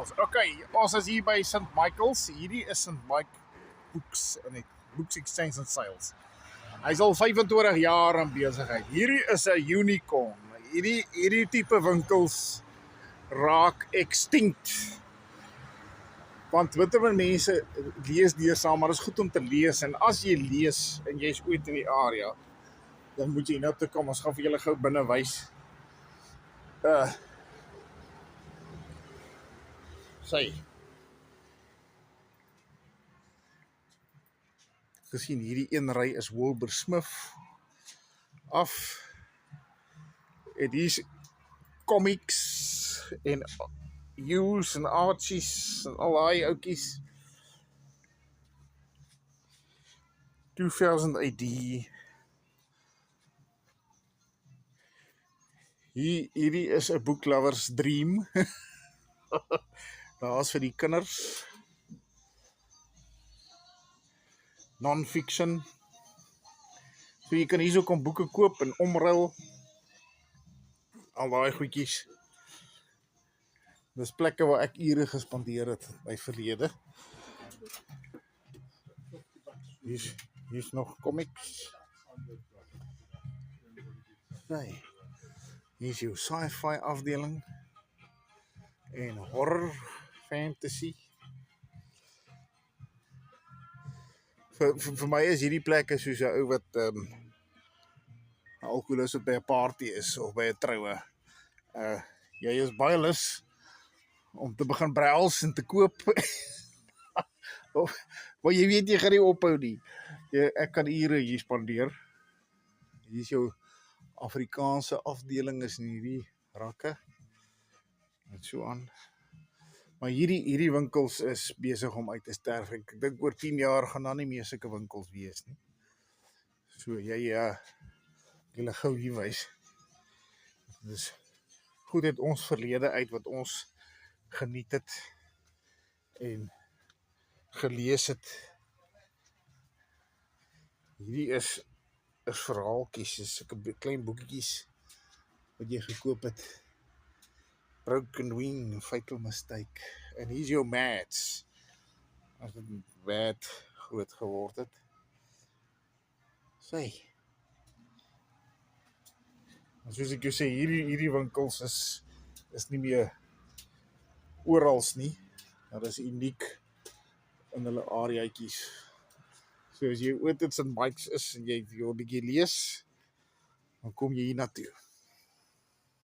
Okay, ons is hier by St. Michael's. Hierdie is St. Mike Books en Books Exchange and Sales. Hy's al 25 jaar in besigheid. Hierdie is 'n unicorn. Hierdie tipe winkels raak extinct. Want wat mense lees deesdae, maar dit is goed om te lees en as jy lees en jy's ooit in die area, dan moet jy nou toe kom. Ons gaan vir julle gou binne wys. Sy gesien hierdie een ry is Wilbur Smith af. En hier's comics en Hughes en Archies en al daai ouetjies. 2000 AD. Hierdie is 'n boeklovers dream. Daar's vir die kinders. Non-fiction. So jy kan hierso kom boeke koop en omruil. Al daai goedjies. Dis plekke waar ek ure gespandeer het in my verlede. Hier's nog comics. Nee. Hier's jou sci-fi afdeling en horror, fantasy. Vir my is hierdie plekke soos 'n ou wat alkoholus op by 'n party is of by 'n troue. Jy is baie lus om te begin browse en te koop. Maar jy weet jy gaan nie ophou nie. Ek kan ure hier spandeer. Hier is jou Afrikaanse afdeling is in hierdie rakke. En so aan. Maar hierdie winkels is besig om uit te sterf. Ek dink oor 10 jaar gaan daar nie meer sulke winkels wees nie. So jy gou hier wys. Dis goed uit ons verlede uit wat ons geniet het en gelees het. Hierdie is verhaaltjies, is sulke klein boekies wat jy gekoop het. Broken Wing, Fatal Mistake. En hier's jou Mads. As dit Mad groot geword het. Sy. En soos ek jou sê, hierdie winkels is nie meer orals nie. Dat is uniek in hulle areaatjies. So as jy ooit in St. Mike's is en jy wil 'n bietjie lees, dan kom jy hier na toe.